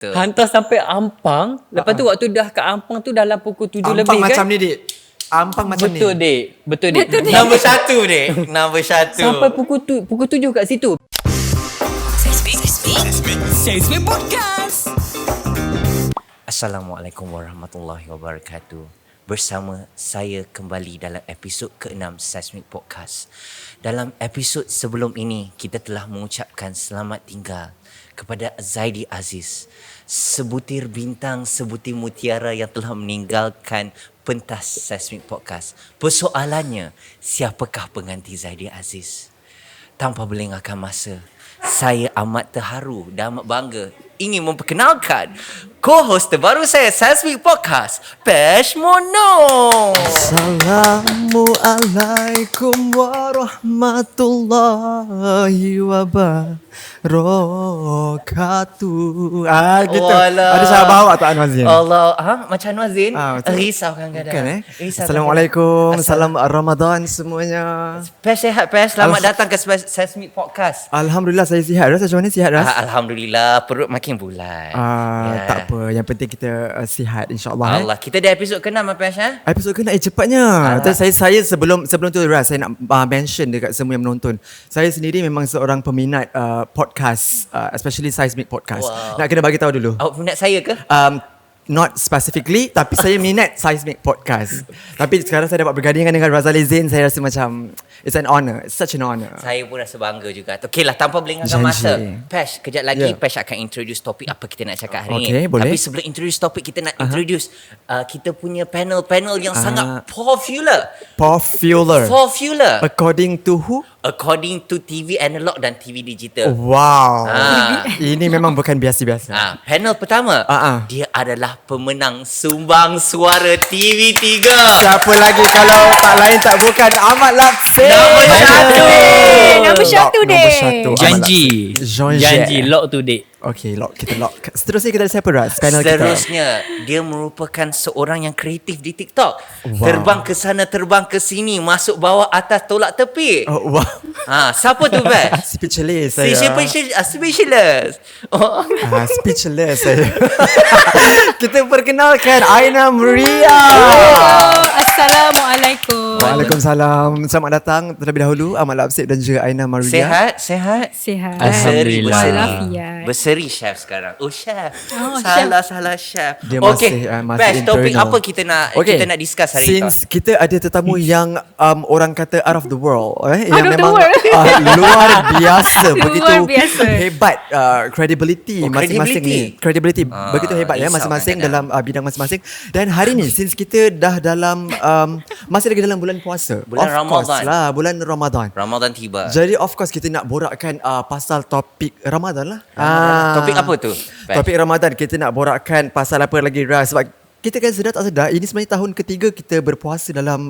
Betul. Hantar sampai Ampang. Lepas tu waktu dah ke Ampang tu dalam pukul 7 Ampang lebih kan. macam ni, Dik. Ampang macam ni. Betul, Dek. Betul, Dek. Nombor 1 dek. Nombor 1. Sampai pukul 7 kat situ. Sesame Podcast. Assalamualaikum warahmatullahi wabarakatuh. Bersama saya kembali dalam episod ke-6 Seismic Podcast. Dalam episod sebelum ini, kita telah mengucapkan selamat tinggal kepada Zaidi Aziz, sebutir bintang, sebutir mutiara yang telah meninggalkan pentas Seismic Podcast. Persoalannya, siapakah pengganti Zaidi Aziz? Tanpa melengahkan masa, saya amat terharu dan amat bangga ingin memperkenalkan co-host terbaru saya Seismic Podcast, Pesh Mono. Assalamualaikum warahmatullahi wabarakatuh. Gitu. Walah. Ada salah bawa tak Anwar Zain? Allah, macam Anwar Zain? Betul. Risau kadang-kadang. Bukan Risau Assalamualaikum. kadang-kadang. Salam Ramadan semuanya. Pesh sehat, Pesh. Selamat datang ke Seismic Podcast. Alhamdulillah saya sihat. Ras macam mana sihat, Ras? Alhamdulillah, perut makin bulat. Ya. Tak apa. Yang penting kita sihat insyaAllah. Allah, kita dah episod ke-6 Pesh, Episod kena cepatnya. Saya sebelum tu Ras, saya nak mention dekat semua yang menonton. Saya sendiri memang seorang peminat podcast, especially Seismic Podcast. Wow. Nak kena bagi tahu dulu. Awak minat saya ke? Not specifically, tapi saya minat Seismic Podcast. Tapi sekarang saya dapat bergandingan dengan Razali Zain, saya rasa macam it's an honor. It's such an honor. Saya pun rasa bangga juga. Okey lah, tanpa melengahkan Janji. masa, Pesh, kejap lagi Yeah. Pesh akan introduce topik apa kita nak cakap hari Okey, ni. boleh. Tapi sebelum introduce topik, kita nak introduce kita punya panel yang sangat popular. Popular. According to who? According to TV analog dan TV digital. Wow. Ah. Ini memang bukan biasa-biasa. Panel pertama, dia adalah pemenang sumbang suara TV3. Siapa lagi kalau tak lain tak bukan Ahmad Lapsir. Nombor satu. Nombor satu, Dek. Janji. Janji lock tu, Dek. Okay, kita lock. Seterusnya kita ada siapa, Ras? Panel Seterusnya, dia merupakan seorang yang kreatif di TikTok. Wow. Terbang ke sana, terbang ke sini, masuk bawah, atas, tolak tepi. kita. Oh, wow. Siapa tu, Bes? Speechless saya. Speechless. Oh. Speechless saya. Kita perkenalkan Aina Maria. Assalamualaikum. Waalaikumsalam. Selamat datang terlebih dahulu Ahmad Lapsir dan juga Aina Maria. Sehat. Sihat. Alhamdulillah. Walafiat. Berseri chef sekarang. Oh, chef. Oh, Salah chef. Dia Okey, masih Bes, topik internal. apa kita nak discuss hari ni? Since kita ada tetamu yang orang kata out of the world, yang Out of the memang world. luar biasa, begitu biasa. hebat credibility masing-masing credibility. ni. Credibility begitu hebat ya risau masing-masing kadang-kadang. dalam bidang masing-masing. Dan hari ni since kita dah dalam masih lagi dalam bulan puasa. Bulan of Ramadan. course lah, bulan Ramadan. Ramadan tiba. Jadi of course kita nak borakkan pasal topik Ramadan lah. Topik apa tu? Bes? Topik Ramadan kita nak borakkan pasal apa lagi, Ras? Sebab kita kan sedar tak sedar ini sebenarnya tahun ketiga kita berpuasa dalam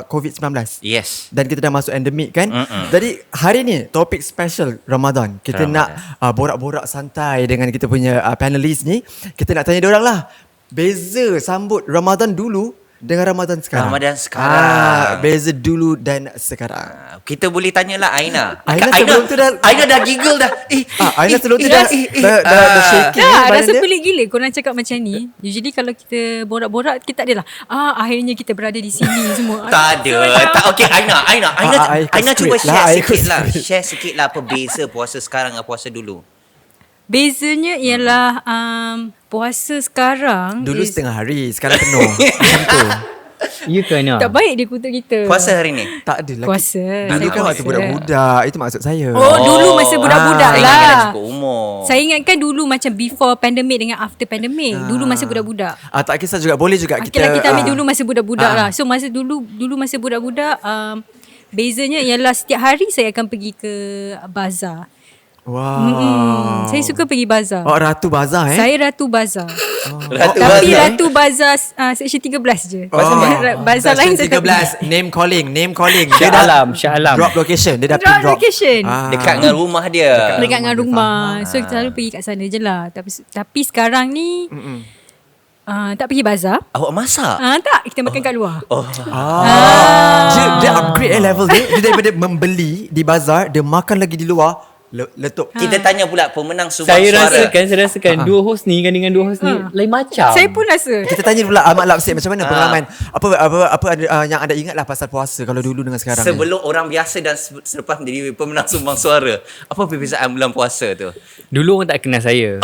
COVID-19. Yes. Dan kita dah masuk endemik kan. Jadi hari ni topik special Ramadan. Kita nak borak-borak santai dengan kita punya panelis ni. Kita nak tanya diorang lah, beza sambut Ramadan dulu dengan Ramadan sekarang. Ramadan sekarang. Beza dulu dan sekarang. Kita boleh tanyalah Aina. Aina sebelum tu dah- Aina dah giggle dah. Aina sebelum tu dah shaking Tak, badan rasa dia. pelik gila korang cakap macam ni. Usually kalau kita borak-borak, kita tak adalah akhirnya kita berada di sini semua. Tak ada. Tak, okey, Aina ikut cuba script lah, share ikut sikit lah. script. Share sikit lah apa beza puasa sekarang dengan puasa dulu. Bezanya ialah puasa sekarang Dulu is- setengah hari, sekarang penuh. Macam tu. You kena. tak baik dia kutuk kita. Puasa hari ni. Tak ada lagi. Puasa. Dulu Saya kan waktu puasa. budak-budak. Itu maksud saya. Oh, dulu masa budak-budak Saya ingatkan dah lah. cukup umur. Saya ingatkan dulu macam before pandemic dengan after pandemic. Dulu masa budak-budak. Tak kisah juga. Boleh juga Okay lah, kita ambil dulu masa budak-budak Ah. lah. So masa dulu masa budak-budak bezanya ialah setiap hari saya akan pergi ke bazar. Wow. Saya suka pergi bazar. Oh, Ratu Bazar Saya Ratu Bazar. Ratu Tapi Bazar. Ratu Bazar section 13 je. Oh. Bazar lain saya tak pergi. 13. Name calling. Shah Alam. Drop location. Dia dah Drop pin drop. location. Dekat dengan rumah dia. Dekat dengan rumah. So kita selalu pergi kat sana je lah. Tapi sekarang ni tak pergi bazar. Awak masak? Tak, kita makan kat luar. Dia upgrade level dia. Dia daripada membeli di bazar, dia makan lagi di luar. Letup. Kita tanya pula pemenang sumbang Saya suara. rasakan dua host ni dengan dua host ni lain macam. Saya pun rasa. Kita tanya pula Ahmad Lapsik macam mana pengalaman. Apa ada, yang anda ingat lah pasal puasa kalau dulu dengan sekarang ni. Sebelum orang biasa dan selepas menjadi pemenang sumbang suara. Apa perbezaan bulan puasa tu? Dulu orang tak kenal saya.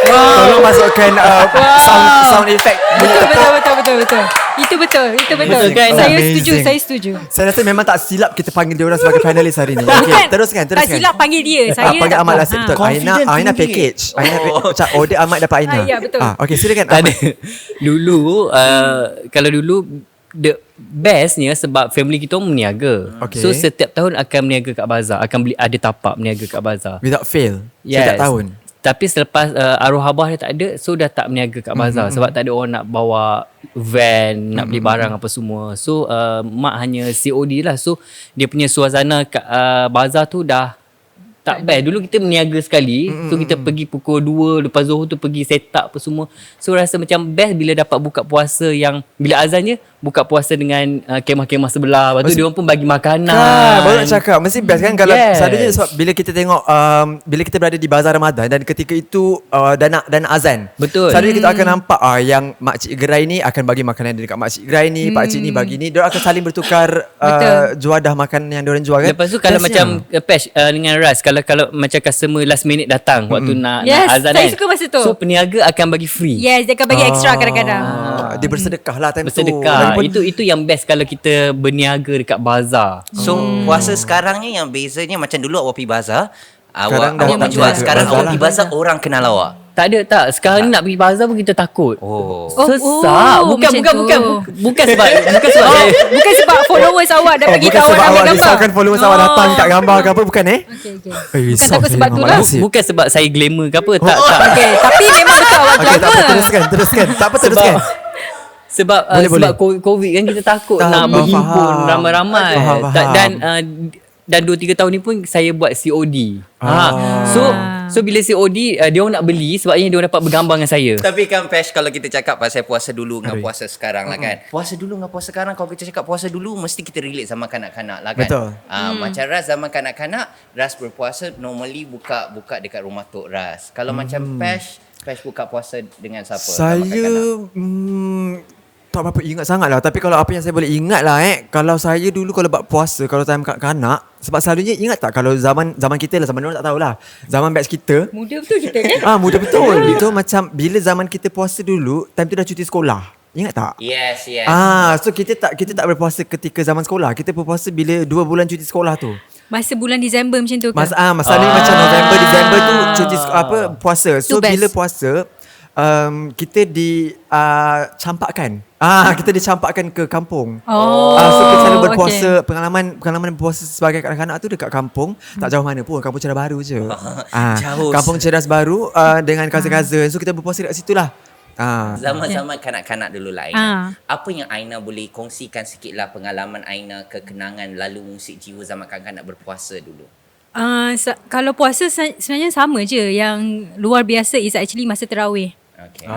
Tolong masukkan sound effect. Betul. Itu betul. Betul kan? Amazing. Saya setuju. Saya rasa memang tak silap kita panggil dia orang sebagai panelis hari ni. Bukan. Okay, teruskan. Tak silap panggil dia. Saya panggil tak Ahmad tahu. Lapsik betul. Confident Aina tinggi. package. Macam order Ahmad dapat Aina. Ya, betul. Okay, silakan. Tak ada. Dulu kalau dulu the bestnya sebab family kita orang meniaga. Okay. So setiap tahun akan meniaga kat bazar, akan beli ada tapak meniaga kat bazar. Without fail. Setiap tahun. Tapi selepas arwah abah dia tak ada, so dah tak meniaga kat bazar sebab tak ada orang nak bawa van, nak beli barang apa semua. So mak hanya COD lah. So dia punya suasana kat bazar tu dah tak best. Dulu kita meniaga sekali. So kita pergi pukul 2 lepas Zuhur tu pergi set up apa semua. So rasa macam best bila dapat buka puasa yang bila azannya buka puasa dengan kemah-kemah sebelah. Lepas tu dia orang pun bagi makanan. Baru nak cakap mesti best kan kalau Yes. selalunya sebab bila kita tengok bila kita berada di bazar Ramadan dan ketika itu dan azan. Betul. Selalunya kita akan nampak yang makcik gerai ni akan bagi makanan dekat makcik gerai ni, pakcik ni bagi ni. Diorang akan saling bertukar juadah makanan yang diorang jual kan. Lepas tu kalau Bestnya. macam Pesh dengan Ras kalau macam customer last minute datang waktu nak Yes, azan saya kan. suka masa tu. So peniaga akan bagi free. Yes, dia akan bagi extra kadang-kadang. Dia bersedekah lah time tu. Bersedekah. Lagipun Itu yang best kalau kita berniaga dekat bazar. So puasa sekarang ni yang bezanya macam dulu awak pergi bazar, Sekarang dah awak tak menjual. berniaga Sekarang bazar awak lah. pergi bazar orang kenal awak. Tak ada tak. Sekarang ni nak pergi bazar pun kita takut. Oh. Sesak. Bukan macam tu. bukan sebab saya. Bukan sebab followers awak dah bagi bukan tahu sebab awak awak ambil gambar. risaukan followers awak datang tak gambar ke apa bukan Okay. Risau takut saya sebab dengan tu Ahmad lah. Lapsik. Bukan sebab saya glamour ke apa. Tak. Okay, tapi memang betul awak Okay, tak apa, glamour. teruskan. Tak apa, teruskan. Sebab Boleh. COVID kan kita takut Tahu, nak berhimpun faham. ramai-ramai. Faham. Dan 2-3 tahun ni pun saya buat COD. So bila COD dia orang nak beli sebabnya dia orang dapat bergambar dengan saya. Tapi kan Pesh, kalau kita cakap pasal puasa dulu dengan puasa sekarang lah kan. Puasa dulu dengan puasa sekarang, kalau kita cakap puasa dulu mesti kita relate sama kanak-kanak lah kan. Betul. Macam Ras zaman kanak-kanak, Ras berpuasa normally buka dekat rumah Tok Ras. Kalau macam Pesh buka puasa dengan siapa? Sama Saya kanak-kanak? tak apa ingat sangat lah. Tapi kalau apa yang saya boleh ingat lah kalau saya dulu kalau buat puasa, kalau time kanak-kanak, sebab selalunya ingat tak kalau zaman kita lah, zaman orang tak tahulah. Zaman batch kita. Muda betul kita kan? Muda betul. Itu macam bila zaman kita puasa dulu, time tu dah cuti sekolah. Ingat tak? Yes. So kita tak berpuasa ketika zaman sekolah. Kita berpuasa bila 2 bulan cuti sekolah tu. Masa bulan Disember macam tu ke? Masa ni macam November, Disember tu cuti puasa. So Tu best. bila puasa kita dicampakkan. Kita dicampakkan ke kampung. So kita selalu berpuasa, pengalaman berpuasa sebagai kanak-kanak tu dekat kampung, tak jauh mana pun, Kampung Ceras Baru je. Jauh. Kampung Ceras Baru dengan cousin-cousin. So kita berpuasa dekat situ lah. Zaman-zaman kanak-kanak dulu lah Aina. Apa yang Aina boleh kongsikan sikit lah pengalaman Aina, kekenangan lalu musik jiwa zaman kanak-kanak berpuasa dulu? Kalau puasa sebenarnya sama je. Yang luar biasa is actually masa tarawih. Okay.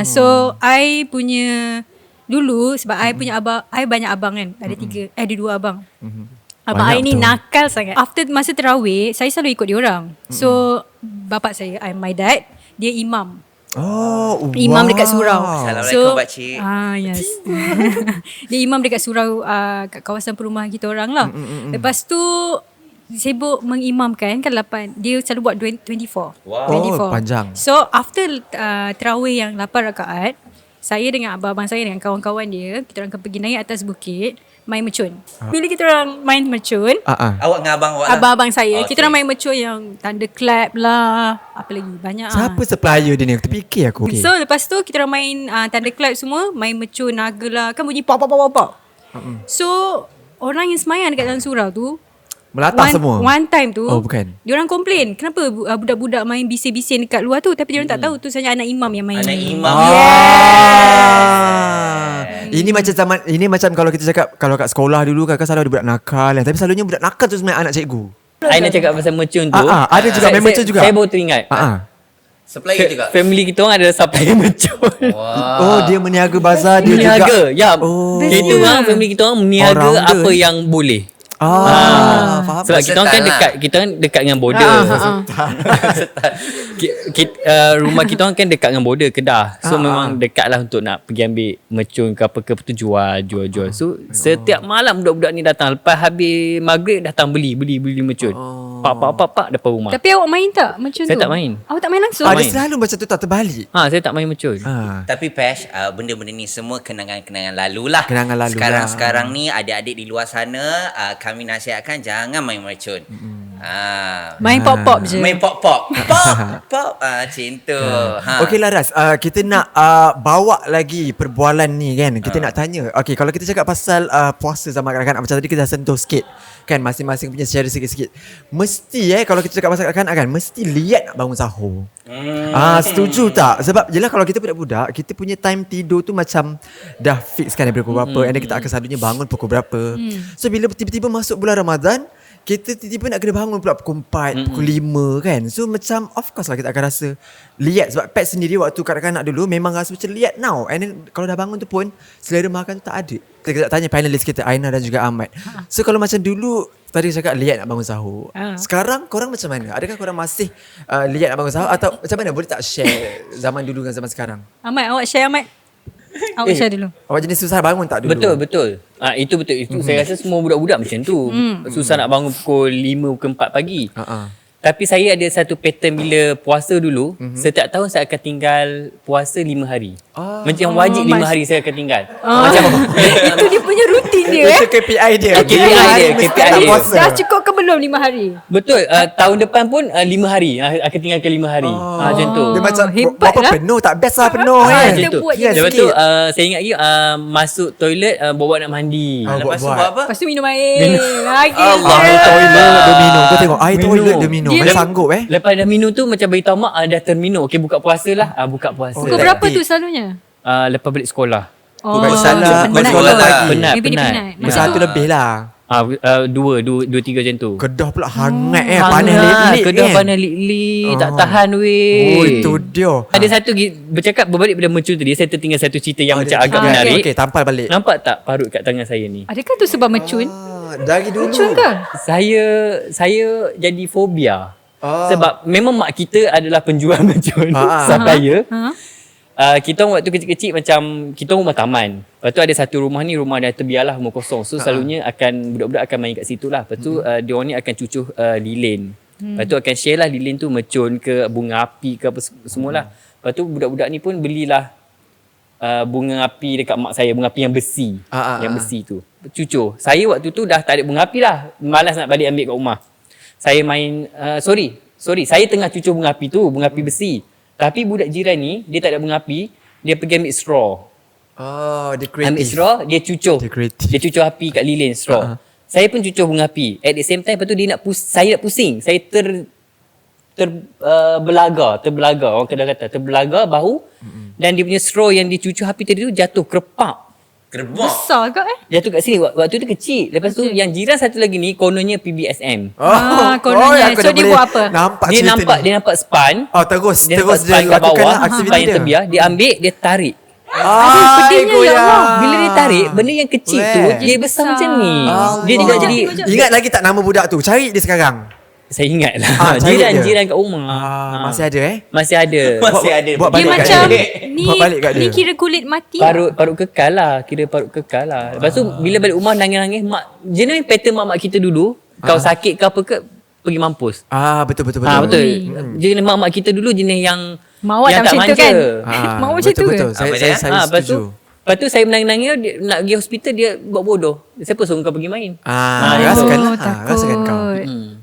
So I punya dulu sebab I punya abang, I banyak abang kan. Ada 2 abang. Abang Banyak I ni betul. nakal sangat. After masa tarawih, saya selalu ikut dia orang. So bapak saya, my dad, dia imam. Imam dekat surau. Assalamualaikum, pakcik. Yes. Dia imam dekat surau kat kawasan perumahan kita orang lah. Lepas tu sibuk mengimamkan kan 8. Dia selalu buat 24. Wow. 24. Panjang. So after tarawih yang 8 rakaat, saya dengan abang-abang saya dengan kawan-kawan dia, kita orang akan pergi naik atas bukit main mercun. Bila kita orang main mercun, Awak dengan abang awak lah? abang-abang saya, Okay. kita orang main mercun yang thunderclap lah, apa lagi banyak. Siapa supplier dia ni? Terfikir aku. So lepas tu kita orang main thunderclap semua, main mercun, naga lah, kan bunyi pop pop pop pop. So orang yang semayang dekat dalam surau tu Melatah semua. One time tu bukan. diorang komplain kenapa budak-budak main bising-bising dekat luar tu, tapi diorang tak tahu tu sebenarnya anak imam yang main. Anak imam. Ini macam kalau kita cakap kalau kat sekolah dulu kan selalu ada budak nakal kan. Tapi selalunya budak nakal tu sebenarnya anak cikgu. Aina cakap pasal mercun tu. Ada juga main mercun juga. Saya baru teringat. Supplier juga? Family kita orang ada supplier mercun. Dia meniaga bazar dia Meniaga. juga. Ya. Kita orang family kita orang meniaga All-rounder. apa yang boleh. Faham. Sebab kita orang kan Versatile lah. kita kan dekat dengan border. Rumah kita orang kan dekat dengan border Kedah. So memang dekat lah untuk nak pergi ambil mercun ke apa ke tu jual. So setiap malam budak-budak ni datang, lepas habis maghrib datang beli mercun. Pak depan rumah. Tapi awak main tak macam tu? Saya tak main. Awak tak main langsung? Ada main. selalu macam tu tak terbalik. Saya tak main mercun. Tapi Pesh, benda-benda ni semua kenangan-kenangan lalu lah. Kenangan lalu Sekarang ni adik-adik di luar sana, kami nasihatkan jangan main mercun. Main pop-pop je. Main pop. Macam tu. Okey Laras, kita nak bawa lagi perbualan ni kan. Kita nak tanya. Okey, kalau kita cakap pasal puasa zaman kanak-kanak, macam tadi kita dah sentuh sikit kan, masing-masing punya share sikit-sikit. Mesti kalau kita cakap pasal kanak-kanak kan, mesti liat nak bangun sahur. Setuju tak? Sebab yelah kalau kita budak-budak, kita punya time tidur tu macam dah fix kan daripada pukul berapa, and then kita akan selalunya bangun pukul berapa. So bila tiba-tiba masuk bulan Ramadan, kita tiba-tiba nak kena bangun pula pukul 4, pukul 5 kan. So macam of course lah kita akan rasa liat. Sebab Pat sendiri waktu kanak-kanak dulu memang rasa macam liat now. And then kalau dah bangun tu pun selera makan tu tak ada. Kita tanya panelis kita Aina dan juga Ahmad. So kalau macam dulu tadi cakap liat nak bangun sahur. Sekarang korang macam mana? Adakah korang masih liat nak bangun sahur atau macam mana? Boleh tak share zaman dulu dengan zaman sekarang? Ahmad, awak share Ahmad. Awak share dulu. Awak jenis susah bangun tak dulu? Betul. Itu betul. Itu saya rasa semua budak-budak macam tu. Susah nak bangun pukul 5 pukul 4 pagi. Tapi saya ada satu pattern bila puasa dulu, setiap tahun saya akan tinggal puasa 5 hari. Macam wajib 5 hari saya akan tinggal. Macam Itu dia punya rutin dia. Itu KPI dia. KPI dia, mesti KPI nak dia. puasa. Dah cukup ke belum 5 hari? betul. Tahun depan pun 5 hari akan tinggalkan 5 hari. Macam tu. Dia macam hebat berapa lah. penuh tak best lah penuh kan. Macam Kita tu. buat je Lepas sikit. tu saya ingat lagi masuk toilet bawa nak mandi. Lepas tu buat apa? Lepas tu minum air. Lagi. Air toilet dia minum. Kau tengok air Minum. toilet dia minum. Dia- Dia sanggup Lepas dah minum tu macam beritahu mak dah terminum. Okey buka puasa lah. Buka puasa. Pukul berapa tu selalunya? Lepas balik sekolah. Pukul salah, penat. sekolah Penat. pagi. Penat. Maybe dia penat. Pukul 1 lebih lah. Dua, tiga macam tu. Kedah pula hangat Panas, panas lik-lik Kedah kan. panas lik-lik. Tak tahan weh. Oh itu dia. Ada satu bercakap berbalik pada mercun tadi, saya tertinggal satu cerita yang macam agak menarik. Okey, tampal balik. Nampak tak parut kat tangan saya ni? Adakah tu sebab mercun? Dari dulu. Mercun ke? Saya jadi fobia. Sebab memang mak kita adalah penjual mercun. Supplier. Kita orang waktu kecil-kecil macam kita orang rumah taman. Lepas tu ada satu rumah ni, rumah dah terbiar lah, rumah kosong. So selalunya budak-budak akan main kat situ lah. Lepas tu diorang ni akan cucuh lilin. Lepas tu akan share lah lilin tu, mercun ke bunga api ke apa semualah. Lepas tu budak-budak ni pun belilah bunga api dekat mak saya, bunga api yang besi. Yang besi tu. Cucuh. Saya waktu tu dah tak ada bunga api lah. Malas nak balik ambil kat rumah. Saya main sorry, saya tengah cucuh bunga api tu, bunga api besi. Tapi budak jiran ni, dia tak ada bunga api, dia pergi ambil straw. Dia kreatif. Ambil straw, dia cucuh. Dia kreatif. Dia cucuh api kat lilin straw. Saya pun cucuh bunga api. At the same time, lepas tu dia saya nak pusing. Saya terbelaga. Orang Kedah kata terbelaga bahu. Dan dia punya straw yang dicucuh api tadi tu jatuh kerepak. Gerbok. Besar ke Jatuh kat sini. Waktu tu kecil. Lepas tu yang jiran satu lagi ni kononnya PBSM. kononnya. aku So dah dia boleh buat apa? Nampak Dia cerita nampak ni. dia nampak span. Terus Dia nampak dia span kat lakukanlah bawah, aktiviti span yang dia. terbiar, dia ambil, dia tarik. pedihnya, ya Allah. Bila dia tarik, benda yang kecil tu dia besar macam ni. Dia Allah. tidak jadi Ingat lagi tak nama budak tu? Cari dia sekarang. saya ingat lah. cari dia. Jiran kat rumah. Masih ada Masih ada. Masih ada. buat Dia balik kat macam dia. ni, Buat balik kat dia. ni kira kulit mati. Parut kekal lah. Kira parut kekal lah. Lepas tu bila balik rumah nangis-nangis, jenis pattern mak kita dulu, kau sakit ke apa ke, pergi mampus. Betul. Betul. Jenis mak kita dulu jenis yang Mawak yang tak macam tu kan? Mawak macam tu ke? Betul. Saya Lepas setuju. tu saya menangis-nangis, dia nak pergi hospital, dia buat bodoh. Siapa suruh kau pergi main? Rasakan lah. takut. Rasakan kau.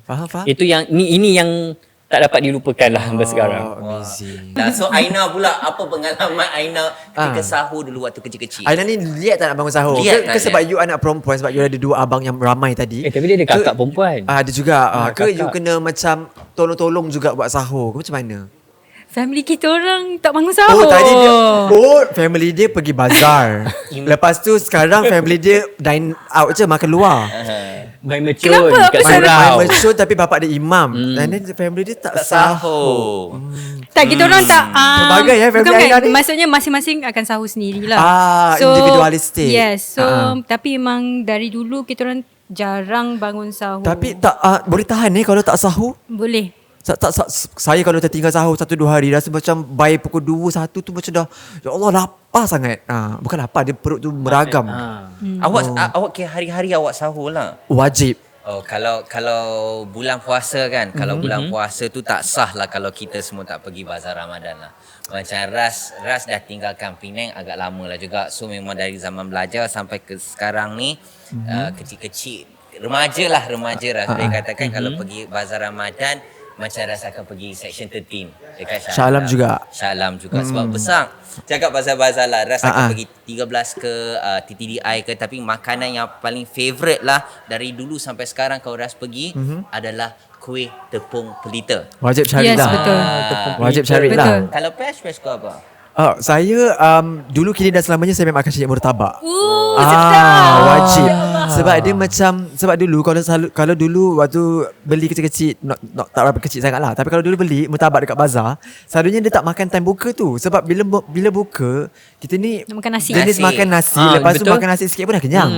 Faham? Itu yang ini yang tak dapat dilupakan lah sampai sekarang. Amazing. So Aina pula, apa pengalaman Aina ketika sahur dulu waktu kecil-kecil? Aina ni lihat tak nak bangun sahur? Lihat tak Ke sebab you anak perempuan, sebab you ada dua abang yang ramai tadi? Tapi dia ada kakak perempuan. Ada juga. Ke kakak. you kena macam tolong-tolong juga buat sahur? Ke macam mana? Family kita orang tak bangun sahur. Tadi dia family dia pergi bazar. Lepas tu sekarang family dia dine out je, makan luar. Main mercun Kenapa? kat Apa Main surau. mercun tapi bapak dia imam. And then family dia tak sahur. Sahur. Tak, kita orang tak Sebagai family bukan, Aina ni. maksudnya masing-masing akan sahur sendirilah. Individualistic. Yes. So tapi memang dari dulu kita orang Jarang bangun sahur. Tapi tak boleh tahan ni kalau tak sahur. Boleh. Saya kalau tertinggal sahur 1-2 hari rasa macam by pukul 2-1 tu macam dah ya Allah lapar sangat. Bukan lapar, dia perut tu meragam. Awak kira hari-hari awak sahur lah. Wajib. Oh, kalau bulan puasa kan, kalau bulan puasa tu tak sah lah kalau kita semua tak pergi bazar Ramadan lah. Macam Ras dah tinggalkan Penang agak lama lah juga. So memang dari zaman belajar sampai ke sekarang ni kecil-kecil remaja Ras boleh katakan kalau pergi bazar Ramadan macam Ras akan pergi section 13 dekat Shah Alam juga. Shah Alam juga sebab besar. Cakap bazar-bazar lah, Ras akan pergi 13 ke TTDI ke, tapi makanan yang paling favourite lah dari dulu sampai sekarang kalau Ras pergi adalah kuih tepung pelita. Wajib cari Yes, lah. betul. Wajib cari Betul. lah. Kalau Pesh kau apa? Saya dulu kini dan selamanya saya memang akan cari murtabak. Sedap. Wajib. Sebab dia macam sebab dulu kalau dulu waktu beli kecil-kecil tak berapa kecil sangat lah. Tapi kalau dulu beli murtabak dekat bazar, selalunya dia tak makan time buka tu. Sebab bila buka kita ni Nak makan nasi. jenis Nasi. makan nasi, lepas tu betul. makan nasi sikit pun dah kenyang.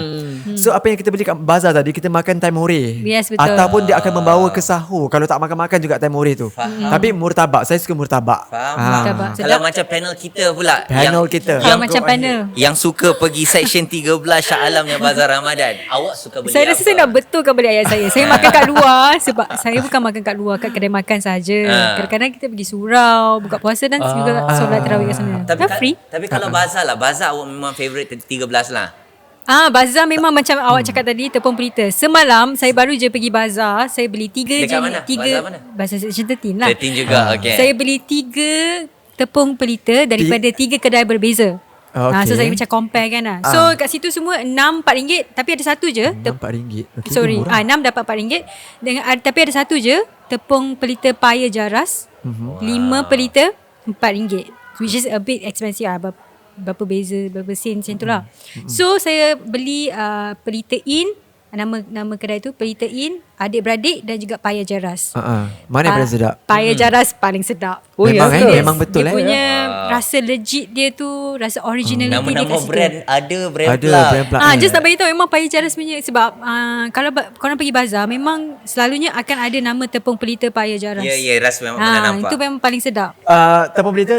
So apa yang kita beli kat bazar tadi kita makan time hore. Yes, betul. Ataupun dia akan membawa ke sahur kalau tak makan-makan juga time hore tu. Tapi murtabak, saya suka murtabak. Faham. Murtabak. Kalau Sedap. macam panel kita pula Panel kita. Kalau macam panel. yang suka pergi section 13 Shah Alamnya Bazar Ramadan, awak suka beli Saya apa? rasa saya nak betulkan balik ayat saya. Saya makan kat luar sebab saya bukan makan kat luar, kat kedai makan saja. Kadang-kadang kita pergi surau, buka puasa dan juga solat tarawih kat sana. Tapi, Dah free. tapi kalau bazar lah, bazar awak memang favourite 13 lah. Bazar memang macam awak cakap tadi, tepung pelita. Semalam saya baru je pergi bazar, saya beli Dekat mana? Bazar mana? Bazar Section 13 lah. 13 juga, okey. Saya beli 3 tepung pelita daripada 3 kedai berbeza. Okay. So saya macam compare kan lah. So kat situ semua 6 RM4, tapi ada satu je RM4. Okay, sorry, murah. 6 dapat RM4 dengan tapi ada satu je tepung pelita paya jaras. 5 pelita RM4, which is a bit expensive lah. Berapa beza, berapa sen macam tu lah. So saya beli pelita in, nama kedai tu pelita in, adik-beradik dan juga paya jaras. Mana yang paling sedap? Paya jaras paling sedap. Oh, Memang ya kan? ke? Memang betul Dia punya Wow. rasa legit dia tu, rasa originality dia Nama-nama kat situ. brand ada, brand Ada plug. brand plug. Just nak bagi tahu memang paya jaras punya sebab kalau korang pergi bazar memang selalunya akan ada nama tepung pelita paya jaras. Ya, Ras memang pernah nampak. Itu memang paling sedap. Tepung pelita.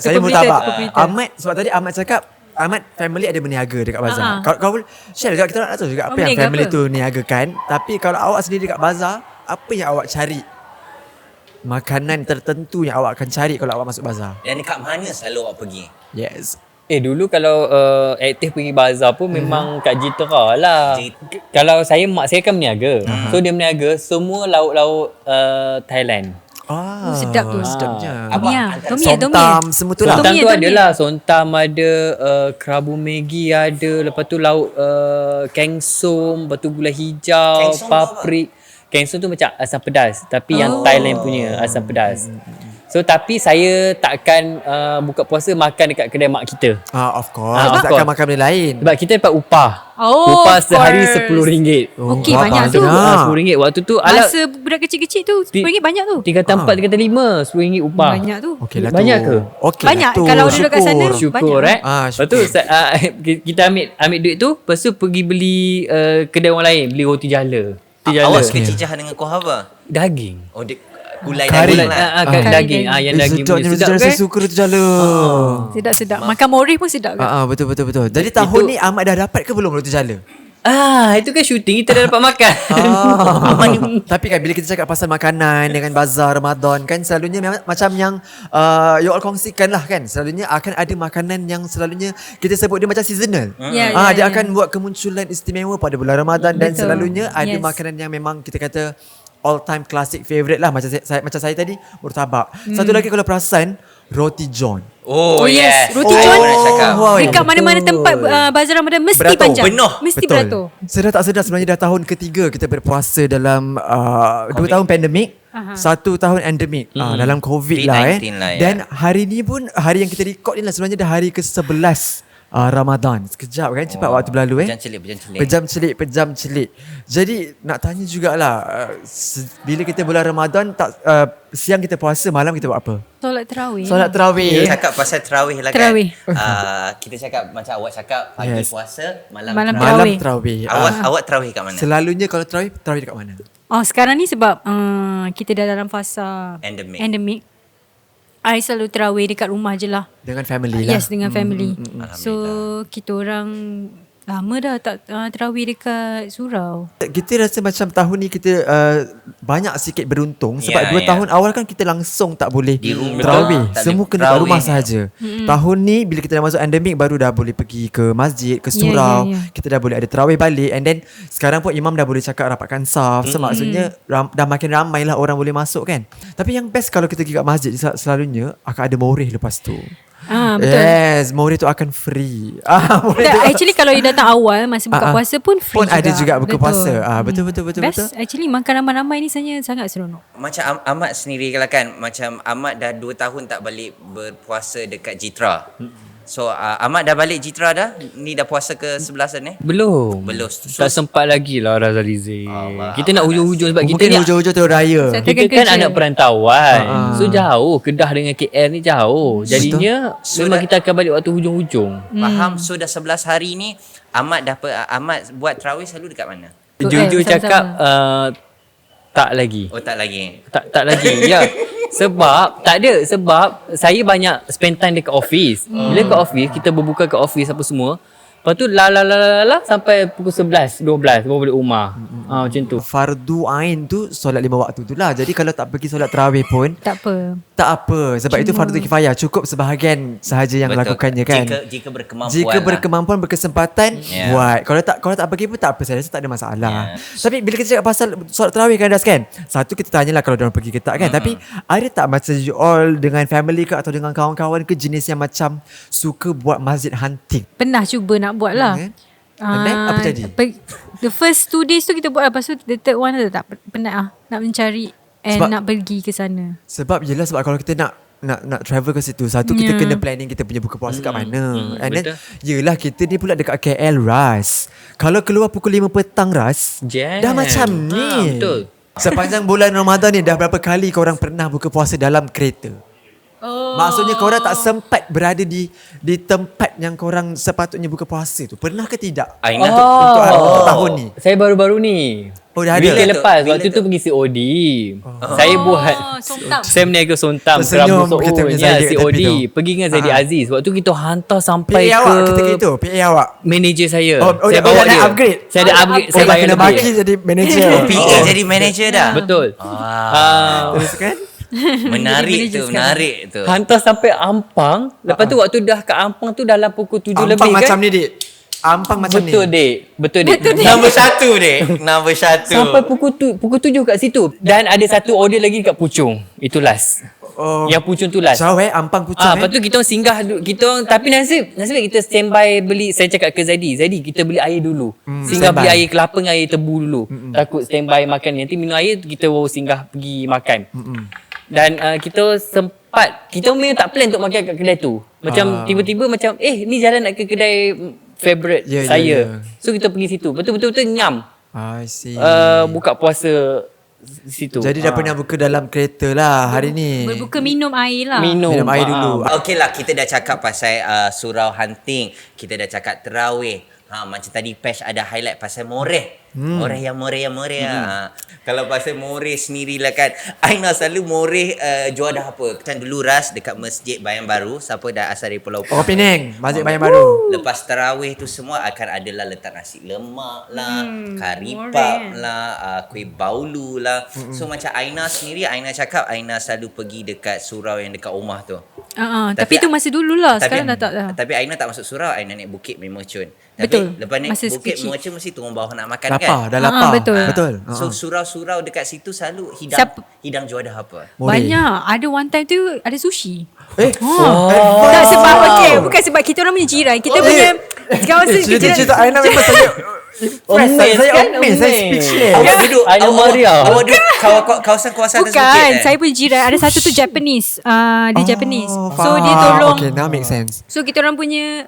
Saya Tepung pelita, murtabak. tepung pelita. Ahmad, sebab tadi Ahmad cakap Ahmad family ada berniaga dekat bazar. Kau share juga, kita nak tahu juga apa yang Berniaga family apa? tu niagakan. Tapi kalau awak sendiri dekat bazar, apa yang awak cari? Makanan tertentu yang awak akan cari kalau awak masuk bazar. Dan dekat mana selalu awak pergi? Yes. Dulu kalau aktif pergi bazar pun memang kat Jitera lah. Kalau mak saya kan berniaga. So dia berniaga semua lauk-lauk Thailand. Sedap tu. Sedapnya. Tom Yum. Somtam, semua tu lah. Sontam tu Tom ada Yum. lah. Sontam ada, kerabu Maggi ada. Lepas tu lauk kengsom, lepas tu gula hijau, Kengsom tu paprik. Kengsom tu macam asam pedas. Tapi yang Thailand punya asam pedas. So tapi saya takkan buka puasa makan dekat kedai mak kita. Of course. Of Takkan course. makan benda lain. Sebab kita dapat upah. Oh, Upah of sehari course. RM10. Okey, banyak tu. RM10. Waktu tu Masa budak kecil-kecil tu RM10 banyak tu. 3 kata 4, 3 kata 5, RM10 upah. Banyak tu. Okey lah tu. Banyak ke? Okey Banyak. lah tu. Kalau duduk kat sana, Syukur banyak. Lepas tu kita ambil duit tu, lepas tu pergi beli kedai orang lain, beli roti jala. Roti jala. Awak suka cicah dengan kuah apa? Daging. Oh, gulai Kari. daging lah. Kan Kari daging. daging. Yang daging punya Sedapnya sedap roti jala, kan? saya suka roti jala. Sedap-sedap. Makan morih pun sedap kan? Betul. Jadi tahun ni Ahmad dah dapat ke belum roti jala? Itu kan syuting kita dah dapat makan. Tapi kan bila kita cakap pasal makanan dengan bazar Ramadan kan selalunya memang macam yang you all kongsikan lah kan. Selalunya akan ada makanan yang selalunya kita sebut dia macam seasonal. Dia akan buat kemunculan istimewa pada bulan Ramadan dan Betul. selalunya ada Yes. makanan yang memang kita kata all time classic favourite lah macam saya tadi murtabak. Satu lagi kalau perasan roti john. Oh, yes. Roti Oh, john. nak cakap. Dekat mana-mana tempat bazar Ramadan mesti Beratur. panjang. Penuh. Mesti Betul. beratur. Sedar tak sedar sebenarnya dah tahun ketiga kita berpuasa dalam 2 tahun pandemik, 1 tahun endemik dalam COVID lah COVID-19 lah, ya. Dan hari ni pun hari yang kita record ni lah sebenarnya dah hari ke-11 Ramadan. Sekejap kan, cepat waktu berlalu Pejam celik. Jadi nak tanya jugalah, bila kita bulan Ramadan siang kita puasa, malam kita buat apa? Solat tarawih. Kita cakap pasal tarawih lah kan. Tarawih. Kita cakap macam awak cakap pagi puasa, malam tarawih. Awak tarawih kat mana? Selalunya kalau tarawih dekat mana? Sekarang ni sebab kita dah dalam fasa endemik. I selalu tarawih dekat rumah je lah. Dengan family lah. Yes, dengan family. So kita orang lama dah tak tarawih dekat surau. Kita rasa macam tahun ni kita banyak sikit beruntung sebab 2 tahun awal kan kita langsung tak boleh tarawih. Semua kena kat rumah sahaja. Tahun ni bila kita dah masuk endemik baru dah boleh pergi ke masjid, ke surau. Kita dah boleh ada tarawih balik, and then sekarang pun imam dah boleh cakap rapatkan saf. So maksudnya dah makin ramai lah orang boleh masuk kan. Tapi yang best kalau kita pergi kat masjid selalunya akan ada moreh lepas tu. Betul. Yes, moreh tu akan free. Actually kalau you datang awal masa buka puasa pun free pun juga. ada juga buka puasa. Betul. Best. Actually makan ramai-ramai ni sangat seronok. Macam Ahmad sendiri kan, macam Ahmad dah 2 tahun tak balik berpuasa dekat Jitra. So Ahmad dah balik Jitra dah? Ni dah puasa ke 11 ni? Belum. Tak sempat lagi lah Razalizi. Kita nak hujung-hujung sebab kita ni hujung-hujung tu raya. kita kan anak perantauan. So jauh, Kedah dengan KL ni jauh. Jadinya memang kita akan balik waktu hujung-hujung. Faham. So dah 11 hari ni Ahmad buat tarawih selalu dekat mana? Jujur cakap tak lagi. Oh, tak lagi. Tak lagi. Ya. Sebab saya banyak spend time dekat office. Bila kat office, kita berbuka kat office apa semua. Lepas tu sampai pukul 11, 12 baru balik rumah. Macam tu. Fardu ain tu solat 5 waktu tu lah. Jadi kalau tak pergi solat tarawih pun Tak apa. Sebab itu fardu kifayah. Cukup sebahagian sahaja yang lakukannya kan. Jika berkemampuan. Jika berkemampuan, berkesempatan, buat. Kalau tak pergi pun tak apa, saya rasa tak ada masalah. Tapi bila kita cakap pasal solat tarawih kan Das kan, satu kita tanyalah kalau diorang pergi ke tak kan. Tapi ada tak macam you all dengan family ke atau dengan kawan-kawan ke jenis yang macam suka buat masjid hunting? Pernah cuba nak buat lah. Apa jadi? The first 2 days tu kita buat lah. Lepas tu the third one tu tak penat lah nak mencari nak pergi ke sana. Sebab kalau kita nak travel ke situ, satu kita kena planning kita punya buka puasa kat mana. And then yelah kita ni pula dekat KL Ras. Kalau keluar pukul 5 petang Ras, dah macam ni. Betul. Sepanjang bulan Ramadan ni dah berapa kali korang pernah buka puasa dalam kereta? Maksudnya korang tak sempat berada di tempat yang korang sepatutnya buka puasa tu. Pernah ke tidak? Untuk tahun ni. Saya baru-baru ni. Dah ada. Bila lepas waktu tu pergi COD. Saya buat saya meniaga sontam Tersenyum Kerabu kita punya Soul Zaidi kat COD. tepi tu. Pergi dengan Zaidi Aziz. Waktu kita hantar sampai PA ke awak ketika itu, PA awak. manager saya. Saya bawa dia upgrade. Saya ada upgrade. Saya bayar kena lebih. bagi jadi manager. PA jadi manager dah. Betul. Terus kan? Menarik tu. Hantar sampai Ampang. Lepas tu waktu dah ke Ampang tu dalam pukul 7 lebih Ampang kan. macam ni dik. Ampang macam ni. Betul dek. Nombor 1 dek. Nombor 1. Sampai pukul 7 kat situ. Dan ada satu order lagi dekat Puchong. Itu last. Yang Puchong tu last. Jauh Ampang Puchong. Lepas tu kita orang singgah tapi nasib kita standby beli. Saya cakap ke Zaidi kita beli air dulu. Singgah beli air kelapa dengan air tebu dulu. Takut standby makan nanti minum air kita baru singgah pergi makan. Dan kita sempat, kita memang tak plan untuk makan kat kedai tu. Macam tiba-tiba macam ni jalan nak ke kedai favorite saya. So kita pergi situ. Betul-betul nyam. I see. Buka puasa situ. Jadi dah pernah buka dalam kereta lah hari ni. Berbuka minum air lah. Minum air dulu. Okey lah, kita dah cakap pasal surau hunting. Kita dah cakap tarawih. Macam tadi Pesh ada highlight pasal moreh. Moreh. Kalau pasal moreh sendirilah kan, Aina selalu moreh juadah apa? Kan dulu Ras dekat Masjid Bayan Baru. Siapa dah asal dari Pulau Penang, Masjid Bayan Baru. Lepas tarawih tu semua akan adalah letak nasi lemak lah, kari pap lah, kuih baulu lah. So macam Aina sendiri, Aina cakap Aina selalu pergi dekat surau yang dekat rumah tu. Tapi tu masa dululah, sekarang dah tak dah. Tapi Aina tak masuk surau, Aina naik Bukit Mercun. Betul. Lepas naik Masa Bukit kecil. Mercun mesti turun bawah nak makan Lapar, kan. dah lapar. Betul. So surau-surau dekat situ selalu hidang juadah apa? Moreh. Banyak. Ada one time tu ada sushi. Eh, Tak sebab bukan sebab kita orang punya jiran. Kita punya Kawasan Cerita Aina memang saya Amazed Saya kan? amazed. Saya Amazed. speechless. Awak duduk Aina Maria. Awak duduk kawasan-kawasan tersebut. Bukan, saya pun jiran. Ada satu tu Japanese. Dia Japanese. So faham. dia tolong. Okay, now make sense. So kita orang punya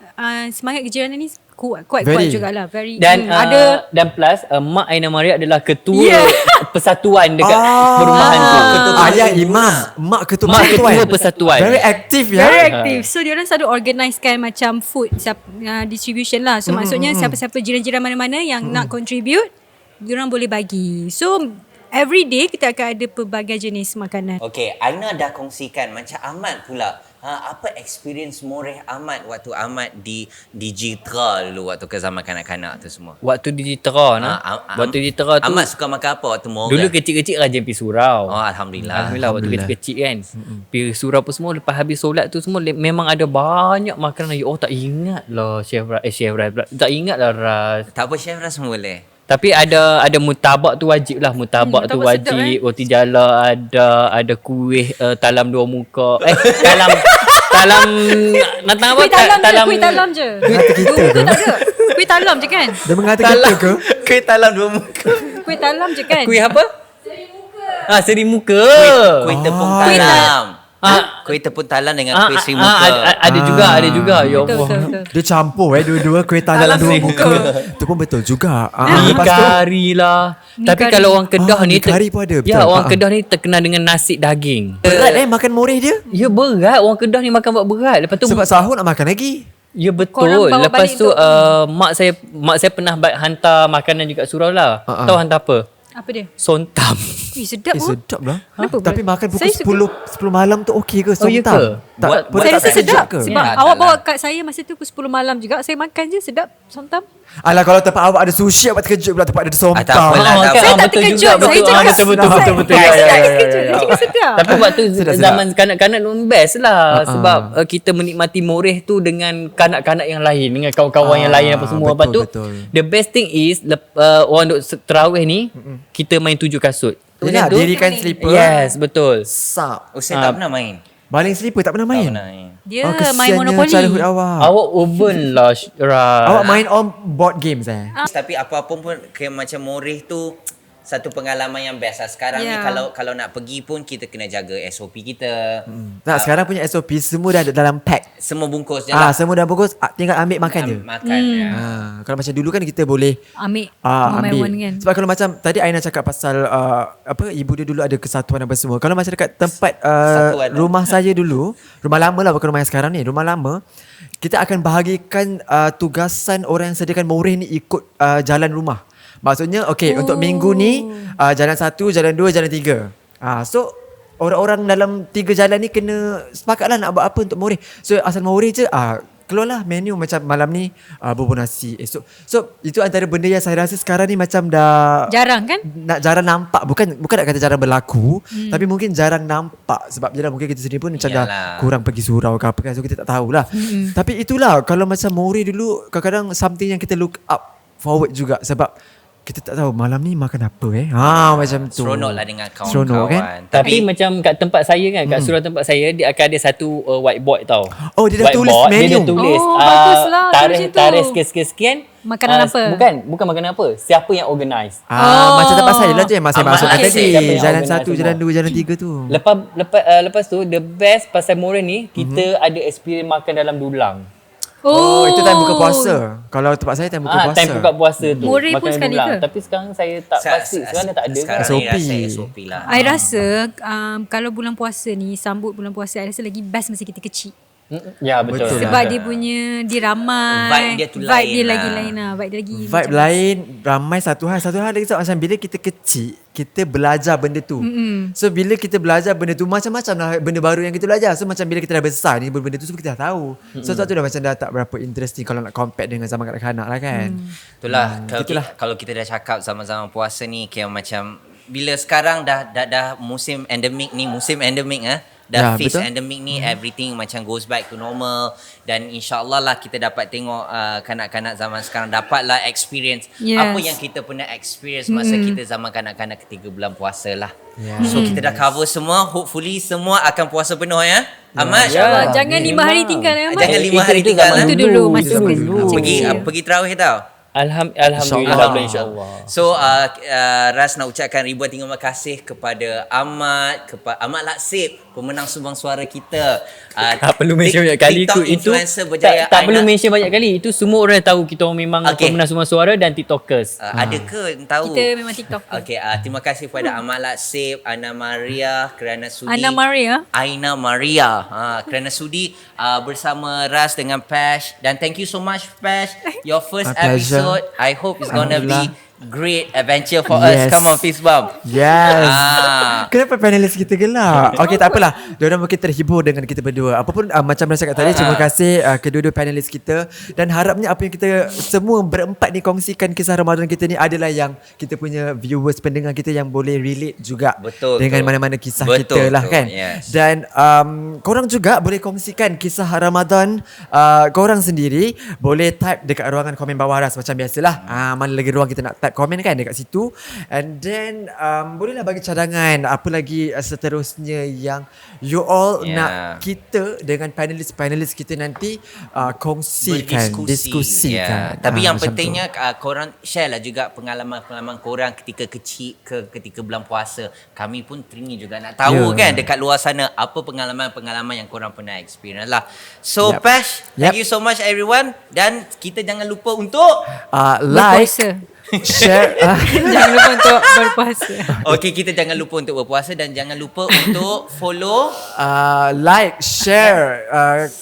semangat kejiranan ni kuat Very. jugalah. Very. Dan ada dan plus Mak Aina Maria adalah ketua Yeah. persatuan dekat perumahan tu. Ayah imam, mak ketua Mak persatuan. ketua persatuan. Very aktif ya. very active. So dia orang selalu organisekan macam food distribution lah. So maksudnya siapa-siapa jiran-jiran mana-mana yang nak contribute, dia orang boleh bagi. So every day kita akan ada pelbagai jenis makanan. Okay, Aina dah kongsikan macam Ahmad pula. Apa experience Moreh Ahmad waktu Ahmad di Jitra dulu waktu ke zaman kanak-kanak tu semua? Waktu di Jitra waktu di Jitra tu Ahmad suka makan apa waktu Moreh? dulu kecil-kecil rajin pergi surau. Oh, Alhamdulillah. Alhamdulillah waktu kecil-kecil kan. Pergi surau apa semua, lepas habis solat tu semua memang ada banyak makanan. Tak ingat lah Chef Raz. Tak ingat lah Raz. Tak apa, Chef Ras semua boleh. Tapi ada mutabak tu wajib lah. Mutabak tu mutabak sedap, wajib. Roti jala ada kuih talam dua muka. Talam nak apa? Kuih talam je. Mengata kita Dua muka ke? tak ada. Kuih talam je kan? Dia mengata kita ke? Kuih talam dua muka. Kuih talam je kan? Kuih apa? Seri muka. Kuih tepung Kuih talam. Ah. Kuih tepung talam dengan kuih seri muka. Ada juga. Ya Betul, Allah. betul. Dia campur dua-dua kuih talam Talam dua seri muka. Tu pun betul juga. Mi Lepas tu kari lah. Mi Tapi kari. kalau orang Kedah ni mi kari pun ada, betul. Ya, orang Kedah ni terkenal dengan nasi daging. berat makan moreh dia. Ya berat. Orang Kedah ni makan buat berat. Lepas tu Sebab sahur nak makan lagi. ya Korang betul. bawa Lepas balik tu untuk- mak saya pernah hantar makanan juga surau lah. Tahu hantar apa? Apa dia? Sontam. Sedap pun. Sedap lah. Kenapa Tapi pula? makan pukul Saya suka. 10 malam tu okey ke? Oh, ya Somtam? ke? Tak, Buat- pun buat Saya tak rasa kejut sedap ke? sebab Ya, awak tak bawa lah. kat saya masa tu pukul 10 malam juga. Saya makan je sedap somtam. Alah, kalau tempat awak ada sushi, awak terkejut pula tempat ada somtam. tak apalah, tak Saya tak betul terkejut. juga, Saya betul. cakap Betul. Saya Ya. tak terkejut. Saya cakap sedap. Tapi waktu Sedap. zaman kanak-kanak tu best lah. Sebab kita menikmati moreh tu dengan kanak-kanak yang lain, dengan kawan-kawan yang lain apa semua. Lepas tu betul. the best thing is orang duk terawih ni kita main 7 kasut. Yelah, Macam tu. dirikan slipper. Yes, betul. Sap. Oh, saya tak pernah main. Baling slipper tak pernah Tak main? pernah main. Dia main kesiannya monopoli. childhood awak. Awak oven lah Syirah. Awak main on board games Tapi apa-apa pun kayak macam Moreh tu satu pengalaman yang best lah. Sekarang ni Ya. kalau nak pergi pun kita kena jaga SOP kita. Tak, sekarang punya SOP semua dah ada dalam pack. Semua bungkus je lah. Semua dah bungkus, tinggal ambil makan je. Makan ya. Kalau macam dulu kan kita boleh Ambil. ambil. One kan. Sebab kalau macam tadi Aina cakap pasal ibu dia dulu ada kesatuan apa semua. Kalau macam dekat tempat Kesatuan, rumah saya dulu, rumah lama lah bukan rumah yang sekarang ni, rumah lama, kita akan bahagikan tugasan orang yang sediakan moreh ni ikut jalan rumah. Maksudnya untuk minggu ni jalan 1, jalan 2, jalan 3. So orang-orang dalam 3 jalan ni kena sepakatlah nak buat apa untuk moreh. So asal moreh je keluarlah menu macam malam ni bubur nasi esok. So itu antara benda yang saya rasa sekarang ni macam dah Jarang kan? jarang nampak. Bukan nak kata jarang berlaku, tapi mungkin jarang nampak sebab jelah mungkin kita sendiri pun macam dah Yalah. kurang pergi surau ke apa kan, so kita tak tahulah. Tapi itulah kalau macam moreh dulu kadang-kadang something yang kita look up forward juga sebab kita tak tahu malam ni makan apa macam tu. Seronok lah dengan Seronok, kawan-kawan. kan? Tapi macam kat tempat saya kan, kat surau tempat saya dia akan ada satu whiteboard tau. Oh, dia dah tulis Whiteboard, menu. Dia dah tulis baguslah tarikh tulis itu. tarikh sekian-sekian. Makanan apa? Bukan makanan apa. Siapa yang organize. Macam tempat saya lah tu yang saya Amat masukkan okay. tadi. Siapa yang Jalan organise 1, jalan 2, jalan 3 tu. Lepas tu the best pasal Moreh ni kita ada experience makan dalam dulang. Oh, itu time buka puasa. Kalau tempat saya time buka puasa. Time buka puasa tu. Moreh pun makan sekali dulang. ke? Tapi sekarang saya tak pasti. Sekarang dah tak ada kan. Sekarang SOP. ni rasa SOP lah. I rasa kalau bulan puasa ni, sambut bulan puasa, I rasa lagi best masa kita kecil. Ya betul. Betul. Sebab dia punya, dia ramai. Vibe dia tu Vibe lain dia lah. lagi lain lah. Vibe dia lagi Vibe macam lain, ramai satu hal lagi macam bila kita kecil, kita belajar benda tu. So bila kita belajar benda tu, macam-macam lah benda baru yang kita belajar. So macam bila kita dah besar ni, benda tu semua kita dah tahu. So sebab tu dah macam dah tak berapa interesting kalau nak compare dengan zaman kanak-kanak lah kan. Itulah kalau gitulah. kita dah cakap zaman-zaman puasa ni kayak macam bila sekarang dah musim endemik ni, dah Ya, face betul. endemik ni, everything macam goes back to normal dan insyaAllah lah kita dapat tengok kanak-kanak zaman sekarang dapatlah experience Yes. apa yang kita pernah experience masa kita zaman kanak-kanak ketiga bulan puasa lah. Yeah. So kita dah cover semua, hopefully semua akan puasa penuh ya. Ahmad, InsyaAllah. Jangan 5 hari tinggal ya, Ahmad. Jangan 5 hari Itu tinggal. zaman Itu dulu, masuk ke Pergi tarawih tau. Alhamdulillah, insyaAllah. So Ras nak ucapkan ribuan terima kasih kepada Ahmad, kepada Ahmad Laksib, pemenang sumbang suara kita. Tak perlu mention banyak kali TikTok itu influencer berjaya. tak perlu mention banyak kali. Itu semua orang tahu kita orang memang pemenang sumbang suara dan TikTokers. Ada ke tahu? Kita memang TikTok. Okey, terima kasih kepada Ahmad Laksib, Ana Maria kerana sudi. Ana Maria. Aina Maria kerana sudi bersama Ras dengan Pash, dan thank you so much Pash, your first My pleasure. episode. I hope it's gonna be Alhamdulillah. great adventure for us. Yes. Come on Fizz Bump. Yes. Kenapa panelis kita gelak? Okey, tak apalah. Diorang mungkin terhibur dengan kita berdua. Apapun macam Ras cakap tadi, terima kasih kedua-dua panelis kita, dan harapnya apa yang kita semua berempat ni kongsikan kisah Ramadan kita ni adalah yang kita punya viewers, pendengar kita yang boleh relate juga Betul, dengan betul. mana-mana kisah Betul, kita lah betul. kan. Yes. Dan korang juga boleh kongsikan kisah Ramadan korang sendiri. Boleh type dekat ruangan komen bawah Ras macam biasalah. Mana lagi ruang kita nak type komen kan, dekat situ. And then bolehlah bagi cadangan apa lagi seterusnya yang you all nak kita dengan panelis kita nanti kongsikan, diskusikan. Tapi yang macam pentingnya korang share lah juga pengalaman-pengalaman korang ketika kecil ketika bulan puasa. Kami pun teringin juga nak tahu kan dekat luar sana apa pengalaman-pengalaman yang korang pernah experience lah. So Pash, thank you so much everyone, dan kita jangan lupa untuk like, Berpuasa. share. Jangan lupa untuk berpuasa. Okey, kita jangan lupa untuk berpuasa, dan jangan lupa untuk follow, like, share,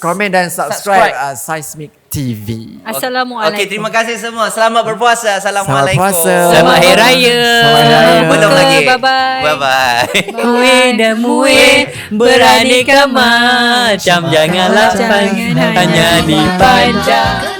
komen dan subscribe Seismic TV. Assalamualaikum. Okey, terima kasih semua. Selamat berpuasa. Assalamualaikum. Selamat puasa. Selamat Hari Raya. Selamat Hari Raya. Belum lagi. Bye-bye. Bye-bye. Muih dan muih beraneka macam, janganlah hanya dipandang.